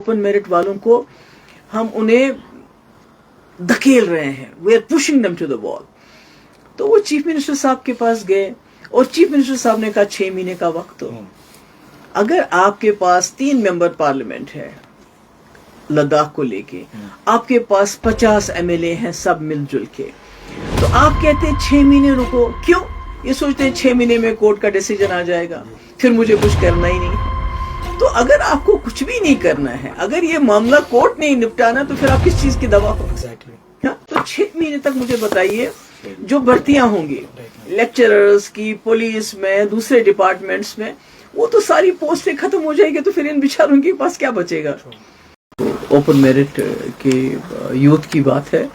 Open merit वालों को हम उन्हें धकेल रहे हैं, we are pushing them to the wall. तो वो चीफ मिनिस्टर साहब के पास गए और चीफ मिनिस्टर साहब ने कहा 6 महीने का वक्त हो। अगर आपके पास 3 मेंबर पार्लियामेंट है लद्दाख को लेके, आपके पास 50 MLA हैं सब मिलजुल के, तो आप कहते हैं 6 महीने रुको। क्यों? ये सोचते हैं 6 महीने में कोर्ट का डिसीजन आ जाएगा, फिर मुझे कुछ करना ही नहीं है। तो अगर आपको कुछ भी नहीं करना है, अगर ये मामला कोर्ट नहीं निपटाना, तो फिर आप किस चीज की दवा हो? तो 6 महीने तक मुझे बताइए, जो भर्तियां होंगी लेक्चरर्स की, पुलिस में, दूसरे डिपार्टमेंट्स में, वो तो सारी पोस्टें खत्म हो जाएगी, तो फिर इन बेचारों के पास क्या बचेगा? ओपन मेरिट के यूथ की बात है,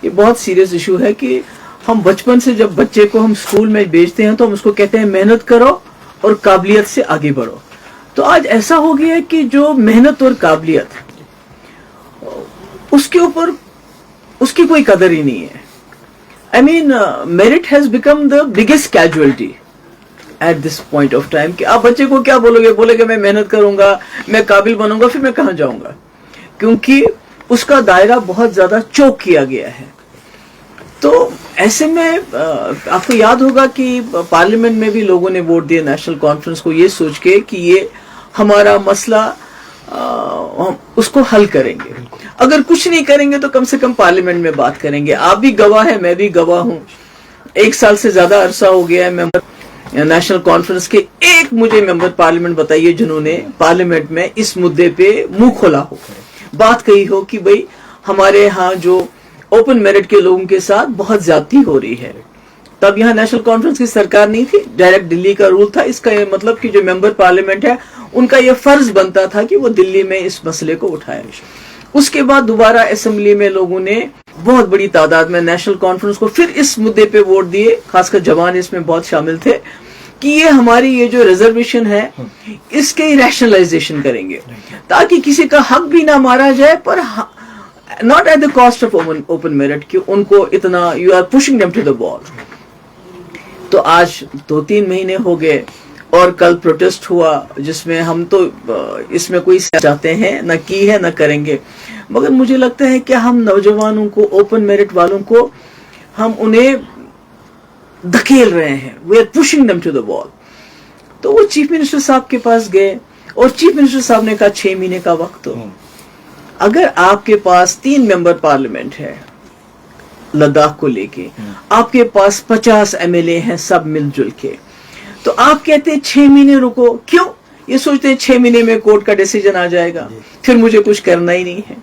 ये बहुत सीरियस इशू है कि हम बचपन से जब बच्चे को हम स्कूल में भेजते हैं तो हम उसको कहते हैं मेहनत करो और काबिलियत से आगे बढ़ो। तो आज ऐसा हो गया है कि जो मेहनत और काबिलियत, उसके ऊपर उसकी कोई कदर ही नहीं है। I mean merit has become the biggest casualty at this point of time कि आप बच्चे को क्या बोलोगे? बोलेगे मैं मेहनत करूंगा, मैं काबिल बनूंगा, फिर मैं कहां जाऊंगा? क्योंकि उसका दायरा बहुत ज्यादा चौक किया गया है। तो ऐसे में आपको याद होगा कि पार्लियामेंट में भी लोगों ने वोट दिया नेशनल कॉन्फ्रेंस को, ये सोच के कि ये हमारा मसला हम उसको हल करेंगे। अगर कुछ नहीं करेंगे तो कम से कम पार्लियामेंट में बात करेंगे। आप भी गवाह है, मैं भी गवाह हूं। 1 साल से ज्यादा अरसा हो गया है मेंबर नेशनल कॉन्फ्रेंस के। एक मुझे मेंबर पार्लियामेंट बताइए जिन्होंने पार्लियामेंट में इस मुद्दे पे मुंह खोला हो, बात कही हो कि भाई हमारे यहाँ जो ओपन मेरिट के लोगों के साथ बहुत ज्यादती हो रही है। तब यहाँ नेशनल कॉन्फ्रेंस की सरकार नहीं थी, डायरेक्ट दिल्ली का रूल था। इसका ये मतलब कि जो मेंबर पार्लियामेंट है उनका ये फर्ज बनता था कि वो दिल्ली में इस मसले को उठाए। उसके बाद दोबारा असेंबली में लोगों ने बहुत बड़ी तादाद में नेशनल कॉन्फ्रेंस को फिर इस मुद्दे पे वोट दिए, खासकर जवान इसमें बहुत शामिल थे, कि ये हमारी ये जो रिजर्वेशन है इसके रैशनलाइजेशन करेंगे ताकि किसी का हक भी ना मारा जाए, पर not at the cost of open merit कि उनको इतना you are pushing them to the wall. तो आज 2-3 महीने हो गए और कल प्रोटेस्ट हुआ जिसमें हम तो इसमें कोई चाहते हैं न की है न करेंगे, मगर मुझे लगता है कि हम नौजवानों को, ओपन मेरिट वालों को हम उन्हें धकेल रहे हैं, we are pushing them to the wall. तो वो चीफ मिनिस्टर साहब के पास गए और चीफ मिनिस्टर साहब ने कहा 6 महीने का वक्त हो। अगर आपके पास 3 मेंबर पार्लियामेंट है लद्दाख को लेके, आपके पास 50 MLA हैं सब मिलजुल के, तो आप कहते हैं 6 महीने रुको। क्यों? ये सोचते हैं 6 महीने में कोर्ट का डिसीजन आ जाएगा, फिर मुझे कुछ करना ही नहीं है।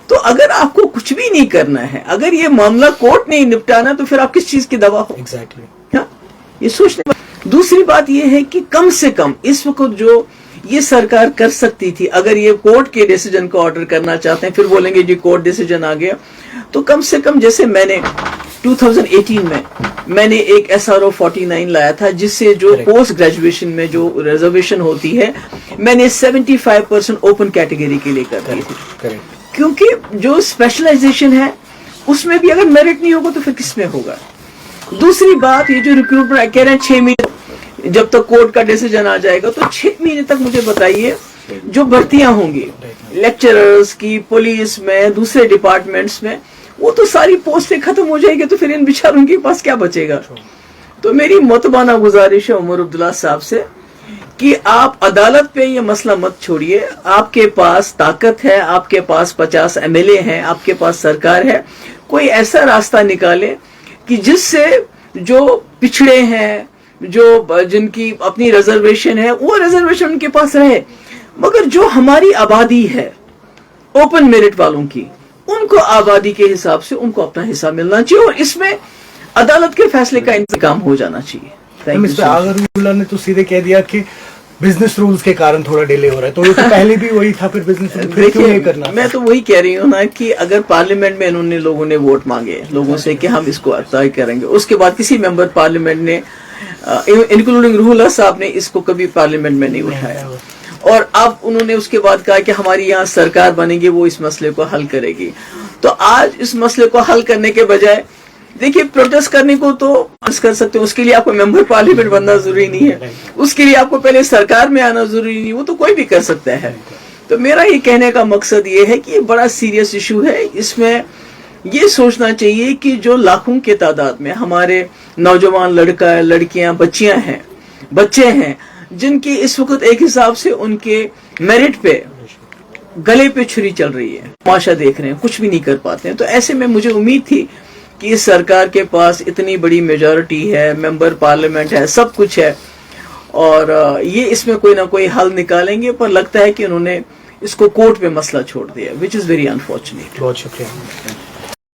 तो अगर आपको कुछ भी नहीं करना है, अगर ये मामला कोर्ट नहीं निपटाना, तो फिर आप किस चीज की दवा हो? हाँ, ये सोचने। दूसरी बात ये है कि कम से कम इस वक्त जो ये सरकार कर सकती थी, अगर ये कोर्ट के डिसीजन को ऑर्डर करना चाहते हैं, फिर बोलेंगे जी कोर्ट डिसीजन आ गया, तो कम से कम जैसे मैंने 2018 में मैंने एक SRO 49 लाया था, जिससे जो पोस्ट ग्रेजुएशन में जो रिजर्वेशन होती है मैंने 75% ओपन कैटेगरी के लिए कर दी थी। क्योंकि जो स्पेशलाइजेशन है उसमें भी अगर मेरिट नहीं होगा तो फिर किस में होगा? दूसरी बात, ये जो रिक्रूटमेंट कह रहे हैं 6 महीने जब तक कोर्ट का डिसीजन आ जाएगा, तो 6 महीने तक मुझे बताइए, जो भर्तियां होंगी लेक्चरर्स की, पुलिस में, दूसरे डिपार्टमेंट्स में, वो तो सारी पोस्टें खत्म हो जाएगी, तो फिर इन बेचारों के पास क्या बचेगा? तो मेरी मुतबाना गुजारिश है उमर अब्दुल्ला साहब से कि आप अदालत पे ये मसला मत छोड़िए। आपके पास ताकत है, आपके पास 50 MLA हैं, आपके पास सरकार है, कोई ऐसा रास्ता निकाले कि जिससे जो पिछड़े हैं, जो जिनकी अपनी रिजर्वेशन है, वो रिजर्वेशन उनके पास रहे, मगर जो हमारी आबादी है ओपन मेरिट वालों की, उनको आबादी के हिसाब से उनको अपना हिस्सा मिलना चाहिए और इसमें अदालत के फैसले का इंतजाम हो जाना चाहिए। आगरउल्लाह ने तो सीधे कह दिया कि बिजनेस रूल्स के कारण थोड़ा डिले हो रहा है, तो ये तो पहले भी वही था, फिर बिजनेस रूल क्यों नहीं करना? मैं तो वही कह रही हूँ ना कि अगर पार्लियामेंट में इन्होंने लोगों ने वोट मांगे लोगों से कि हम इसको तय करेंगे, उसके बाद किसी मेंबर पार्लियामेंट ने इंक्लूडिंग रूहुल्लाह साहब ने इसको कभी पार्लियामेंट में नहीं उठाया, और अब उन्होंने उसके बाद कहा कि हमारी यहाँ सरकार बनेगी, वो इस मसले को हल करेगी। तो आज इस मसले को हल करने के बजाय देखिए, प्रोटेस्ट करने को तो कर सकते हो, उसके लिए आपको मेंबर पार्लियामेंट बनना जरूरी नहीं है, उसके लिए आपको पहले सरकार में आना जरूरी नहीं, वो तो कोई भी कर सकता है। تو میرا یہ کہنے کا مقصد یہ ہے کہ یہ بڑا سیریس ایشو ہے. اس میں یہ سوچنا چاہیے کہ جو لاکھوں کے تعداد میں ہمارے نوجوان لڑکیاں بچے ہیں جن کی اس وقت ایک حساب سے ان کے میرٹ پہ گلے پہ چھری چل رہی ہے, تماشا دیکھ رہے ہیں, کچھ بھی نہیں کر پاتے ہیں. تو ایسے میں مجھے امید تھی کہ اس سرکار کے پاس اتنی بڑی میجورٹی ہے, ممبر پارلیمنٹ ہے, سب کچھ ہے, اور یہ اس میں کوئی نہ کوئی حل نکالیں گے, پر لگتا ہے کہ انہوں نے اس کو کورٹ پہ مسئلہ چھوڑ دیا, وچ از ویری انفارچونیٹ. بہت شکریہ.